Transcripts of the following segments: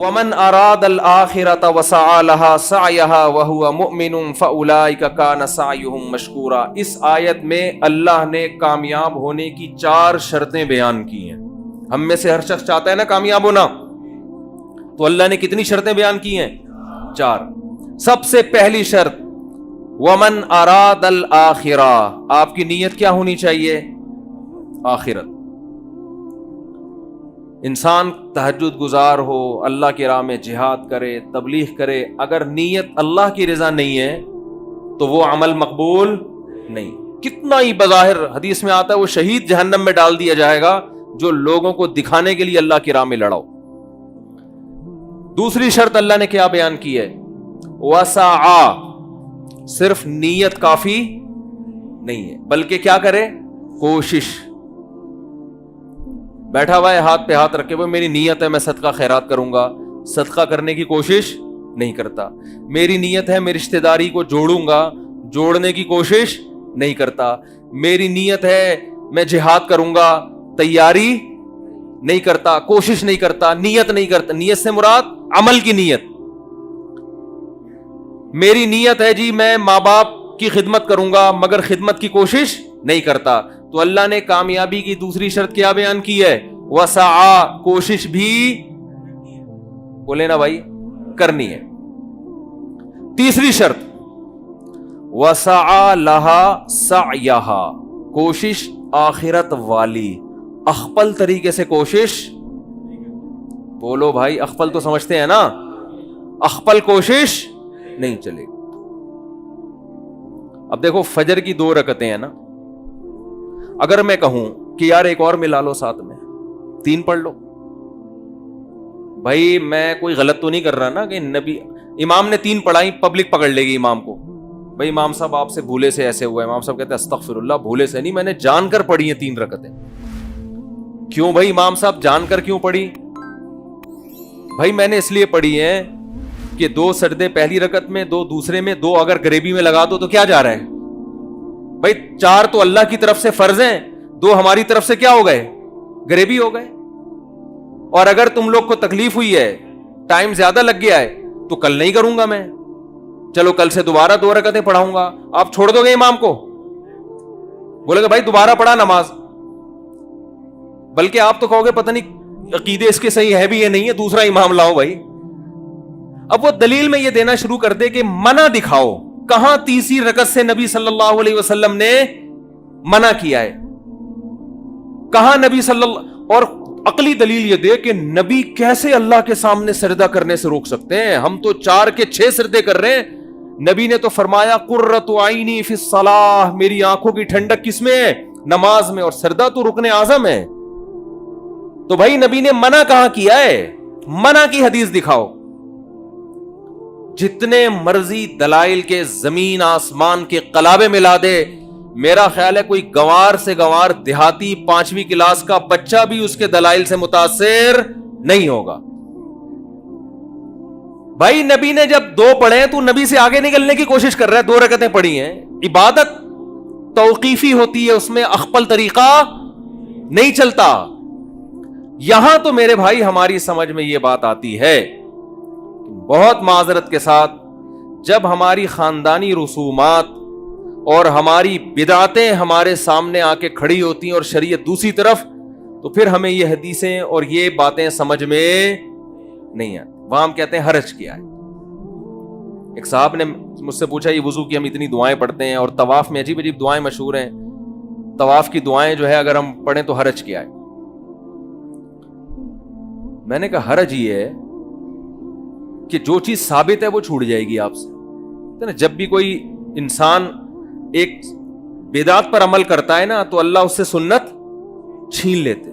ومن اراد الآخرۃ وسعى لها سعيها وهو مؤمن فاولئک کان سعیهم مشکورا۔ اس آیت میں اللہ نے کامیاب ہونے کی 4 شرطیں بیان کی ہیں۔ ہم میں سے ہر شخص چاہتا ہے نا کامیاب ہونا، تو اللہ نے کتنی شرطیں بیان کی ہیں؟ 4۔ سب سے پہلی شرط ومن اراد الآخرہ، آپ کی نیت کیا ہونی چاہیے؟ آخرت۔ انسان تہجد گزار ہو، اللہ کی راہ میں جہاد کرے، تبلیغ کرے، اگر نیت اللہ کی رضا نہیں ہے تو وہ عمل مقبول نہیں۔ کتنا ہی بظاہر حدیث میں آتا ہے وہ شہید جہنم میں ڈال دیا جائے گا جو لوگوں کو دکھانے کے لیے اللہ کی راہ میں لڑاؤ۔ دوسری شرط اللہ نے کیا بیان کی ہے؟ وسعا، صرف نیت کافی نہیں ہے بلکہ کیا کرے؟ کوشش۔ بیٹھا ہوا ہے ہاتھ پہ ہاتھ رکھے ہوئے، میری نیت ہے میں صدقہ خیرات کروں گا، صدقہ کرنے کی کوشش نہیں کرتا۔ میری نیت ہے میں رشتہ داری کو جوڑوں گا، جوڑنے کی کوشش نہیں کرتا۔ میری نیت ہے میں جہاد کروں گا، تیاری نہیں کرتا، کوشش نہیں کرتا، نیت نہیں کرتا۔ نیت سے مراد عمل کی نیت۔ میری نیت ہے جی میں ماں باپ کی خدمت کروں گا مگر خدمت کی کوشش نہیں کرتا، تو اللہ نے کامیابی کی دوسری شرط کیا بیان کی ہے؟ وسعا، کوشش بھی بولے نا بھائی کرنی ہے۔ تیسری شرط وسعا لہا سعیہا، کوشش آخرت والی، اخپل طریقے سے کوشش۔ بولو بھائی اخپل تو سمجھتے ہیں نا، اخپل کوشش نہیں چلے گی۔ اب دیکھو فجر کی 2 رکعتیں ہیں نا، اگر میں کہوں کہ یار ایک اور ملا لو ساتھ میں، 3 پڑھ لو، بھائی میں کوئی غلط تو نہیں کر رہا نا کہ نبی امام نے 3 پڑھائی، پبلک پکڑ لے گی امام کو، بھائی امام صاحب آپ سے بھولے سے ایسے ہوا ہے۔ امام صاحب کہتے ہیں استغفر اللہ، بھولے سے نہیں، میں نے جان کر پڑھی ہیں 3 رکعتیں۔ کیوں بھائی امام صاحب جان کر کیوں پڑھی؟ بھائی میں نے اس لیے پڑھی ہے کہ 2 سجدے پہلی رکعت میں، 2 دوسرے میں، 2 اگر گریبی میں لگا دو تو کیا جا رہا ہے بھائی؟ 4 تو اللہ کی طرف سے فرض ہیں، 2 ہماری طرف سے کیا ہو گئے؟ گریبی ہو گئے۔ اور اگر تم لوگ کو تکلیف ہوئی ہے، ٹائم زیادہ لگ گیا ہے، تو کل نہیں کروں گا میں، چلو کل سے دوبارہ 2 رکعتیں پڑھاؤں گا۔ آپ چھوڑ دو گے امام کو؟ بولے گا بھائی دوبارہ پڑھا نماز، بلکہ آپ تو کہو گے پتہ نہیں عقیدے اس کے صحیح ہے بھی یا نہیں ہے، دوسرا امام لاؤ بھائی۔ اب وہ دلیل میں یہ دینا شروع کر دے کہ منع دکھاؤ، کہاں تیسری رکعت سے نبی صلی اللہ علیہ وسلم نے منع کیا ہے؟ کہاں نبی صلی اللہ، اور عقلی دلیل یہ دے کہ نبی کیسے اللہ کے سامنے سجدہ کرنے سے روک سکتے ہیں؟ ہم تو 4 کے 6 سجدے کر رہے ہیں، نبی نے تو فرمایا قرۃ عینی فی الصلاۃ، میری آنکھوں کی ٹھنڈک کس میں ہے؟ نماز میں، اور سجدہ تو رکن اعظم ہے۔ تو بھائی نبی نے منع کہاں کیا ہے؟ منع کی حدیث دکھاؤ۔ جتنے مرضی دلائل کے زمین آسمان کے قلابے ملا دے، میرا خیال ہے کوئی گوار سے گوار دیہاتی 5ویں کلاس کا بچہ بھی اس کے دلائل سے متاثر نہیں ہوگا۔ بھائی نبی نے جب 2 پڑھے تو نبی سے آگے نکلنے کی کوشش کر رہا ہے، 2 رکعتیں پڑھی ہیں۔ عبادت توقیفی ہوتی ہے، اس میں اخپل طریقہ نہیں چلتا۔ یہاں تو میرے بھائی ہماری سمجھ میں یہ بات آتی ہے، بہت معذرت کے ساتھ، جب ہماری خاندانی رسومات اور ہماری بدعتیں ہمارے سامنے آ کے کھڑی ہوتی ہیں اور شریعت دوسری طرف، تو پھر ہمیں یہ حدیثیں اور یہ باتیں سمجھ میں نہیں آتی۔ وہاں ہم کہتے ہیں حرج کیا ہے۔ ایک صاحب نے مجھ سے پوچھا یہ وضو کی ہم اتنی دعائیں پڑھتے ہیں اور طواف میں عجیب عجیب دعائیں مشہور ہیں، طواف کی دعائیں جو ہے اگر ہم پڑھیں تو حرج کیا ہے؟ میں نے کہا حرج یہ ہے کہ جو چیز ثابت ہے وہ چھوٹ جائے گی آپ سے۔ جب بھی کوئی انسان ایک بدعت پر عمل کرتا ہے نا تو اللہ اس سے سنت چھین لیتے۔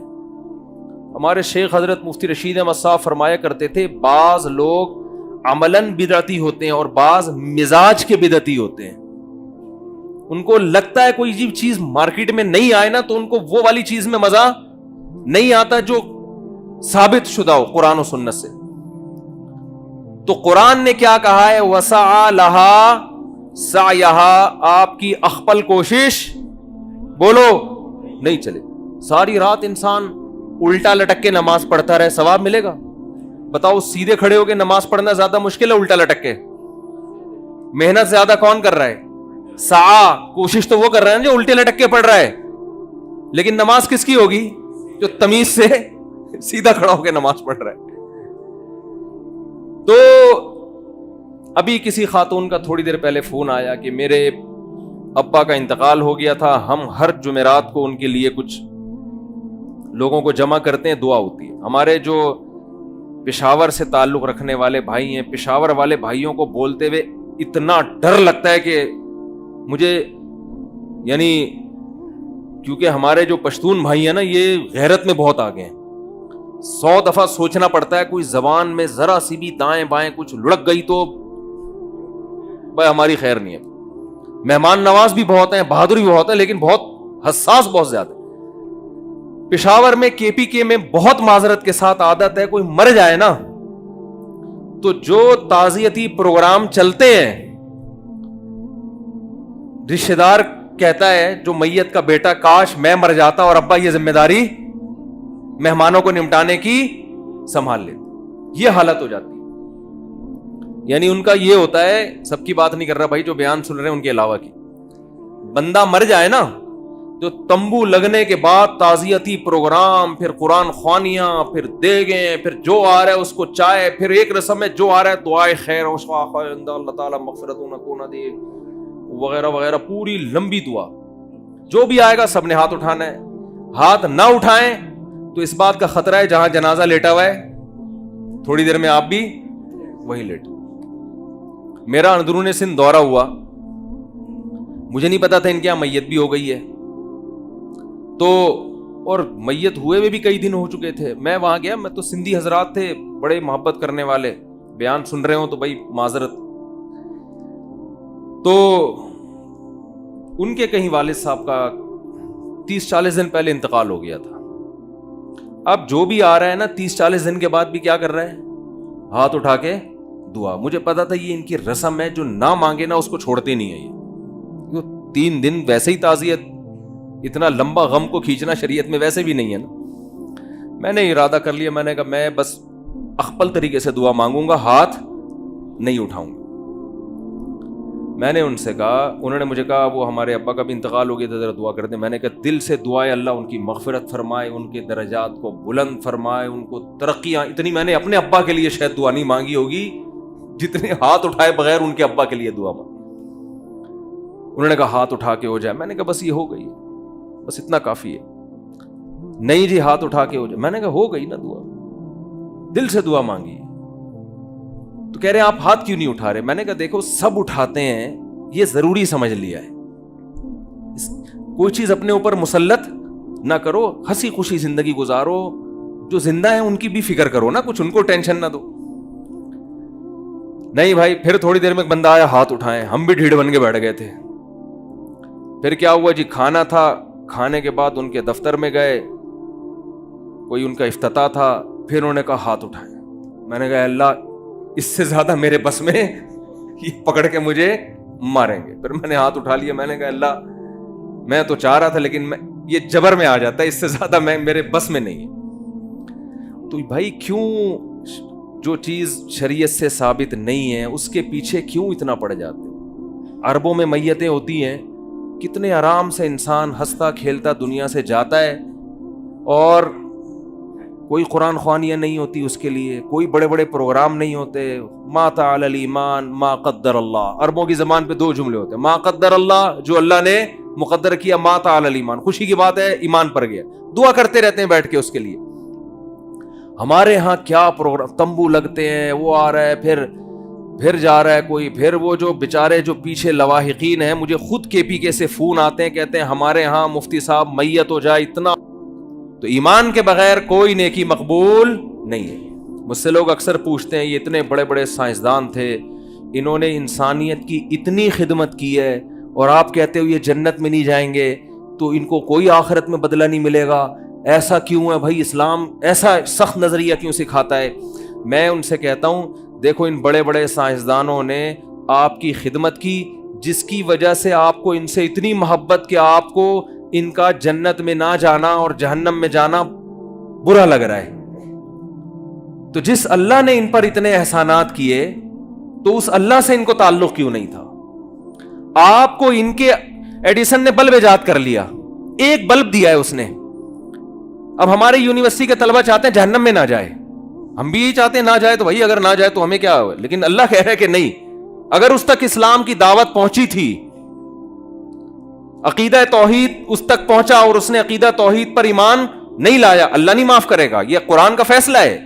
ہمارے شیخ حضرت مفتی رشید احمد صاحب فرمایا کرتے تھے بعض لوگ عملاً بدعتی ہوتے ہیں اور بعض مزاج کے بدعتی ہوتے ہیں۔ ان کو لگتا ہے کوئی چیز مارکیٹ میں نہیں آئے نا تو ان کو وہ والی چیز میں مزہ نہیں آتا جو ثابت شدہ ہو قرآن و سنت سے۔ تو قرآن نے کیا کہا ہے؟ وسعا لہا سعیہا، آپ کی اخپل کوشش بولو نہیں چلے۔ ساری رات انسان الٹا لٹک کے نماز پڑھتا رہے ثواب ملے گا؟ بتاؤ سیدھے کھڑے ہو کے نماز پڑھنا زیادہ مشکل ہے الٹا لٹک کے؟ محنت زیادہ کون کر رہا ہے؟ کوشش تو وہ کر رہا ہے جو الٹے لٹک کے پڑھ رہا ہے. لیکن نماز کس کی ہوگی؟ جو تمیز سے سیدھا کھڑا ہو کے نماز پڑھ رہا ہے. تو ابھی کسی خاتون کا تھوڑی دیر پہلے فون آیا کہ میرے ابا کا انتقال ہو گیا تھا, ہم ہر جمعرات کو ان کے لیے کچھ لوگوں کو جمع کرتے ہیں, دعا ہوتی ہے. ہمارے جو پشاور سے تعلق رکھنے والے بھائی ہیں, پشاور والے بھائیوں کو بولتے ہوئے اتنا ڈر لگتا ہے کہ مجھے, یعنی کیونکہ ہمارے جو پشتون بھائی ہیں نا یہ غیرت میں بہت آگے ہیں. 100 دفعہ سوچنا پڑتا ہے, کوئی زبان میں ذرا سی بھی دائیں بائیں کچھ لڑک گئی تو بھائی ہماری خیر نہیں ہے. مہمان نواز بھی بہت ہیں, بہادر بھی بہت ہے, لیکن بہت حساس بہت زیادہ. پشاور میں KPK میں بہت معذرت کے ساتھ عادت ہے, کوئی مر جائے نا تو جو تعزیتی پروگرام چلتے ہیں, رشتہ دار کہتا ہے جو میت کا بیٹا, کاش میں مر جاتا اور ابا یہ ذمہ داری مہمانوں کو نمٹانے کی سنبھال لیتے. یہ حالت ہو جاتی ہے. یعنی ان کا یہ ہوتا ہے, سب کی بات نہیں کر رہا بھائی, جو بیان سن رہے ہیں ان کے علاوہ کی, بندہ مر جائے نا جو تمبو لگنے کے بعد تعزیتی پروگرام, پھر قرآن خوانیاں, پھر دیگیں, پھر جو آ رہا ہے اس کو چائے, پھر ایک رسم ہے جو آ رہا ہے دعائے خیر اللہ تعالیٰ مغفرت نہ دے وغیرہ وغیرہ, پوری لمبی دعا. جو بھی آئے گا سب نے ہاتھ اٹھانا ہے. ہاتھ نہ اٹھائیں تو اس بات کا خطرہ ہے جہاں جنازہ لیٹا ہوا ہے تھوڑی دیر میں آپ بھی وہی لیٹ. میرا اندرون سندھ دورہ ہوا, مجھے نہیں پتا تھا ان کے یہاں میت بھی ہو گئی ہے, تو اور میت ہوئے ہوئے بھی کئی دن ہو چکے تھے. میں وہاں گیا, میں تو سندھی حضرات تھے بڑے محبت کرنے والے, بیان سن رہے ہوں تو بھائی معذرت. تو ان کے کہیں والد صاحب کا 30-40 دن پہلے انتقال ہو گیا تھا. اب جو بھی آ رہا ہے نا 30-40 دن کے بعد بھی کیا کر رہا ہے, ہاتھ اٹھا کے دعا. مجھے پتا تھا یہ ان کی رسم ہے, جو نہ مانگے نا اس کو چھوڑتے نہیں ہے. یہ 3 دن ویسے ہی تعزیت, اتنا لمبا غم کو کھینچنا شریعت میں ویسے بھی نہیں ہے نا. میں نے ارادہ کر لیا, میں نے کہا میں بس اخپل طریقے سے دعا مانگوں گا, ہاتھ نہیں اٹھاؤں گا. میں نے ان سے کہا, انہوں نے مجھے کہا وہ ہمارے ابا کا بھی انتقال ہو گیا تھا, ذرا دعا کر دیں. میں نے کہا دل سے دعائے اللہ ان کی مغفرت فرمائے, ان کے درجات کو بلند فرمائے, ان کو ترقیاں. اتنی میں نے اپنے ابا کے لیے شاید دعا نہیں مانگی ہوگی جتنے ہاتھ اٹھائے بغیر ان کے ابا کے لیے دعا مانگی. انہوں نے کہا ہاتھ اٹھا کے ہو جائے. میں نے کہا بس یہ ہو گئی, بس اتنا کافی ہے. نہیں جی ہاتھ اٹھا کے ہو جائے. میں نے کہا ہو گئی نا دعا, دل سے دعا مانگی. تو کہہ رہے ہیں آپ ہاتھ کیوں نہیں اٹھا رہے؟ میں نے کہا دیکھو سب اٹھاتے ہیں, یہ ضروری سمجھ لیا ہے, کوئی چیز اپنے اوپر مسلط نہ کرو, ہنسی خوشی زندگی گزارو. جو زندہ ہیں ان کی بھی فکر کرو نا, کچھ ان کو ٹینشن نہ دو. نہیں بھائی, پھر تھوڑی دیر میں ایک بندہ آیا, ہاتھ اٹھائے, ہم بھی ڈھیڑ بن کے بیٹھ گئے تھے. پھر کیا ہوا جی, کھانا تھا, کھانے کے بعد ان کے دفتر میں گئے, کوئی ان کا افتتاح تھا, پھر انہوں نے کہا ہاتھ اٹھائے. میں نے کہا اللہ اس سے زیادہ میرے بس میں, یہ پکڑ کے مجھے ماریں گے. پھر میں نے ہاتھ اٹھا لیا. میں نے کہا اللہ میں تو چاہ رہا تھا لیکن یہ جبر میں آ جاتا ہے, اس سے زیادہ میرے بس میں نہیں ہے. تو بھائی کیوں جو چیز شریعت سے ثابت نہیں ہے اس کے پیچھے کیوں اتنا پڑ جاتے؟ عربوں میں میتیں ہوتی ہیں, کتنے آرام سے انسان ہنستا کھیلتا دنیا سے جاتا ہے, اور کوئی قرآن خوانیاں نہیں ہوتی اس کے لیے, کوئی بڑے بڑے پروگرام نہیں ہوتے. ما تعالی الایمان ما قدر اللہ. عربوں کی زبان پہ 2 جملے ہوتے ہیں, ما قدر اللہ جو اللہ نے مقدر کیا, ما تعالی الایمان خوشی کی بات ہے, ایمان پر گیا. دعا کرتے رہتے ہیں بیٹھ کے اس کے لیے. ہمارے ہاں کیا پروگرام, تمبو لگتے ہیں, وہ آ رہا ہے, پھر جا رہا ہے کوئی, پھر وہ جو بیچارے جو پیچھے لواحقین ہیں, مجھے خود KPK سے فون آتے ہیں, کہتے ہیں ہمارے ہاں مفتی صاحب میت ہو جائے اتنا. تو ایمان کے بغیر کوئی نیکی مقبول نہیں ہے. مجھ سے لوگ اکثر پوچھتے ہیں یہ اتنے بڑے بڑے سائنسدان تھے, انہوں نے انسانیت کی اتنی خدمت کی ہے, اور آپ کہتے ہو یہ جنت میں نہیں جائیں گے, تو ان کو کوئی آخرت میں بدلہ نہیں ملے گا, ایسا کیوں ہے بھائی؟ اسلام ایسا سخت نظریہ کیوں سکھاتا ہے؟ میں ان سے کہتا ہوں دیکھو ان بڑے بڑے سائنسدانوں نے آپ کی خدمت کی, جس کی وجہ سے آپ کو ان سے اتنی محبت کہ آپ کو ان کا جنت میں نہ جانا اور جہنم میں جانا برا لگ رہا ہے. تو تو جس اللہ نے ان پر اتنے احسانات کیے تو اس اللہ سے ان کو تعلق کیوں نہیں تھا؟ آپ کو ان کے ایڈیسن نے بلب ایجاد کر لیا، ایک بلب دیا ہے اس نے. اب ہمارے یونیورسٹی کے طلبہ چاہتے ہیں جہنم میں نہ جائے، ہم بھی یہی چاہتے ہیں نہ جائے، تو بھائی اگر نہ جائے تو ہمیں کیا ہو؟ لیکن اللہ کہہ رہا ہے کہ نہیں، اگر اس تک اسلام کی دعوت پہنچی تھی، عقیدہ توحید اس تک پہنچا اور اس نے عقیدہ توحید پر ایمان نہیں لایا، اللہ نہیں معاف کرے گا، یہ قرآن کا فیصلہ ہے.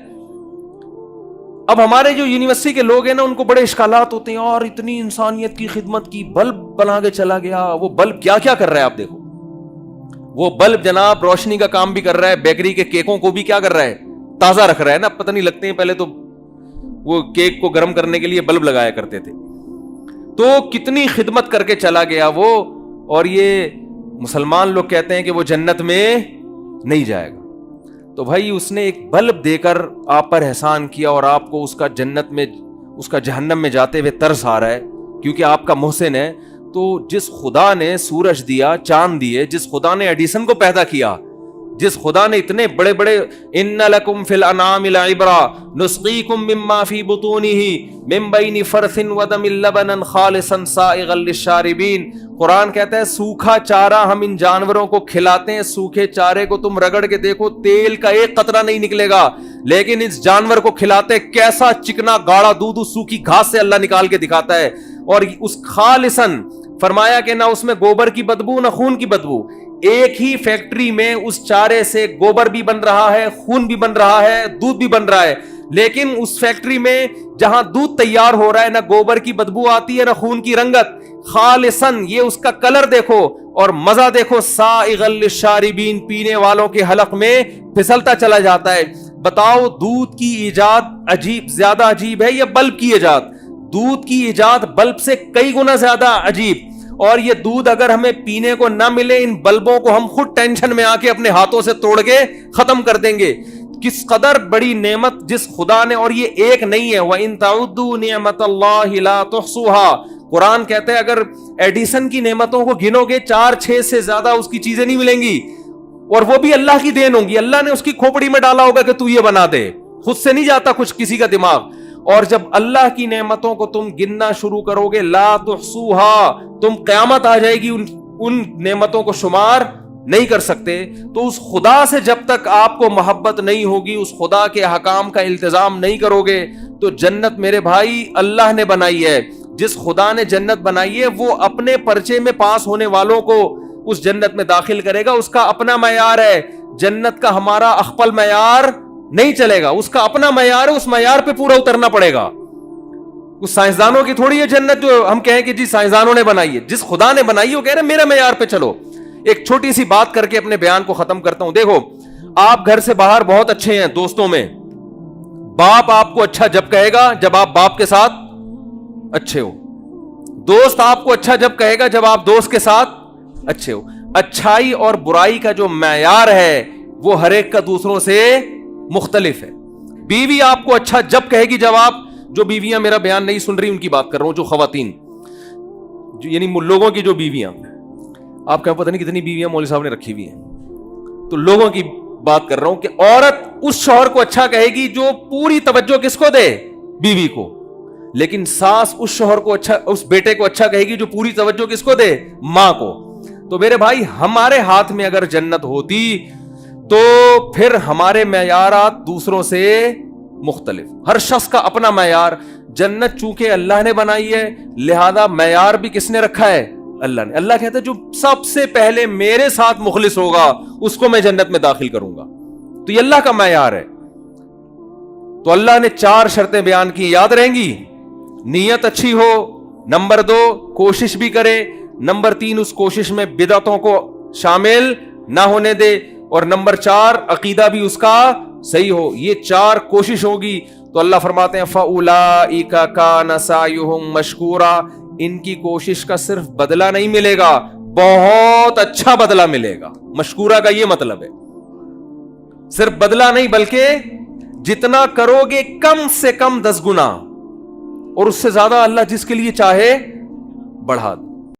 اب ہمارے جو یونیورسٹی کے لوگ ہیں نا، ان کو بڑے اشکالات ہوتے ہیں، اور اتنی انسانیت کی خدمت کی، بلب بنا کے چلا گیا. وہ بلب کیا کیا کر رہا ہے آپ دیکھو. وہ بلب جناب روشنی کا کام بھی کر رہا ہے، بیکری کے کیکوں کو بھی کیا کر رہا ہے؟ تازہ رکھ رہا ہے نا. پتہ نہیں لگتے ہیں، پہلے تو وہ کیک کو گرم کرنے کے لیے بلب لگایا کرتے تھے. تو کتنی خدمت کر کے چلا گیا وہ، اور یہ مسلمان لوگ کہتے ہیں کہ وہ جنت میں نہیں جائے گا. تو بھائی اس نے ایک بلب دے کر آپ پر احسان کیا، اور آپ کو اس کا جنت میں، اس کا جہنم میں جاتے ہوئے ترس آ رہا ہے کیونکہ آپ کا محسن ہے. تو جس خدا نے سورج دیا، چاند دیے، جس خدا نے ایڈیسن کو پیدا کیا، جس خدا نے اتنے بڑے بڑے ان لکم فی الانعام لعبرہ نسقیکم مما فی بطونہ من بین فرث ودم لبنا خالصا سائغا للشاربین. قرآن کہتا ہے سوکھا چارہ ہم ان جانوروں کو کھلاتے ہیں، سوکھے چارے کو تم رگڑ کے دیکھو تیل کا ایک قطرہ نہیں نکلے گا، لیکن اس جانور کو کھلاتے کیسا چکنا گاڑا دودھ اس سوکھی گھاس سے اللہ نکال کے دکھاتا ہے. اور اس خالصاً فرمایا کہ نہ اس میں گوبر کی بدبو نہ خون کی بدبو. ایک ہی فیکٹری میں اس چارے سے گوبر بھی بن رہا ہے، خون بھی بن رہا ہے، دودھ بھی بن رہا ہے، لیکن اس فیکٹری میں جہاں دودھ تیار ہو رہا ہے نہ گوبر کی بدبو آتی ہے نہ خون کی رنگت. خالصاً یہ اس کا کلر دیکھو اور مزہ دیکھو، سائغا للشاربین، پینے والوں کے حلق میں پھسلتا چلا جاتا ہے. بتاؤ دودھ کی ایجاد عجیب، زیادہ عجیب ہے یا بلب کی ایجاد؟ دودھ کی ایجاد بلب سے کئی گنا زیادہ عجیب. اور یہ دودھ اگر ہمیں پینے کو نہ ملے، ان بلبوں کو ہم خود ٹینشن میں آ کے اپنے ہاتھوں سے توڑ کے ختم کر دیں گے. کس قدر بڑی نعمت جس خدا نے، اور یہ ایک نہیں ہے. وَإِن تَعُدُّوا نِعْمَةَ اللَّهِ لَا تُحْصُوهَا. قرآن کہتا ہے اگر ایڈیسن کی نعمتوں کو گنو گے 4-6 سے زیادہ اس کی چیزیں نہیں ملیں گی، اور وہ بھی اللہ کی دین ہوں گی. اللہ نے اس کی کھوپڑی میں ڈالا ہوگا کہ تو یہ بنا دے، خود سے نہیں جاتا کچھ کسی کا دماغ. اور جب اللہ کی نعمتوں کو تم گننا شروع کرو گے، لا تحصوها، تم قیامت آ جائے گی ان نعمتوں کو شمار نہیں کر سکتے. تو اس خدا سے جب تک آپ کو محبت نہیں ہوگی، اس خدا کے احکام کا التزام نہیں کرو گے، تو جنت میرے بھائی اللہ نے بنائی ہے. جس خدا نے جنت بنائی ہے وہ اپنے پرچے میں پاس ہونے والوں کو اس جنت میں داخل کرے گا. اس کا اپنا معیار ہے، جنت کا ہمارا اخپل معیار نہیں چلے گا، اس کا اپنا معیار ہے، اس معیار پہ پورا اترنا پڑے گا. اس سائنسدانوں کی تھوڑی ہے جنت جو ہم کہیں کہ جی سائنسدانوں نے بنائی ہے. جس خدا نے بنائی ہے وہ کہہ رہے میرے معیار پہ چلو. ایک چھوٹی سی بات کر کے اپنے بیان کو ختم کرتا ہوں. دیکھو آپ گھر سے باہر بہت اچھے ہیں دوستوں میں، باپ آپ کو اچھا جب کہے گا جب آپ باپ کے ساتھ اچھے ہو، دوست آپ کو اچھا جب کہے گا جب آپ دوست کے ساتھ اچھے ہو. اچھائی اور برائی کا جو معیار ہے وہ ہر ایک کا دوسروں سے مختلف ہے. بیوی آپ کو اچھا جب کہے گی جب آپ، جو بیویاں میرا بیان نہیں سن رہی ان کی بات کر رہا ہوں، جو خواتین یعنی لوگوں کی جو بیویاں، آپ کا پتہ نہیں کتنی بیویاں مولوی صاحب نے رکھی ہوئی ہیں، تو لوگوں کی بات کر رہا ہوں کہ عورت اس شوہر کو اچھا کہے گی جو پوری توجہ کس کو دے؟ بیوی کو. لیکن ساس اس شوہر کو اچھا، اس بیٹے کو اچھا کہے گی جو پوری توجہ کس کو دے؟ ماں کو. تو میرے بھائی ہمارے ہاتھ میں اگر جنت ہوتی تو پھر ہمارے معیارات دوسروں سے مختلف، ہر شخص کا اپنا معیار. جنت چونکہ اللہ نے بنائی ہے لہذا معیار بھی کس نے رکھا ہے؟ اللہ نے. اللہ کہتا ہے جو سب سے پہلے میرے ساتھ مخلص ہوگا اس کو میں جنت میں داخل کروں گا. تو یہ اللہ کا معیار ہے. تو اللہ نے 4 شرطیں بیان کی، یاد رہیں گی. نیت اچھی ہو، نمبر 2 کوشش بھی کرے، نمبر 3 اس کوشش میں بدعتوں کو شامل نہ ہونے دے، اور نمبر 4 عقیدہ بھی اس کا صحیح ہو. یہ 4 کوشش ہوگی تو اللہ فرماتے ہیں فَأُولَئِكَ كَانَ سَعْيُهُمْ مَشْكُورًا. ان کی کوشش کا صرف بدلہ نہیں ملے گا، بہت اچھا بدلہ ملے گا. مشکورہ کا یہ مطلب ہے، صرف بدلہ نہیں بلکہ جتنا کرو گے کم سے کم 10 گنا، اور اس سے زیادہ اللہ جس کے لیے چاہے بڑھا دے.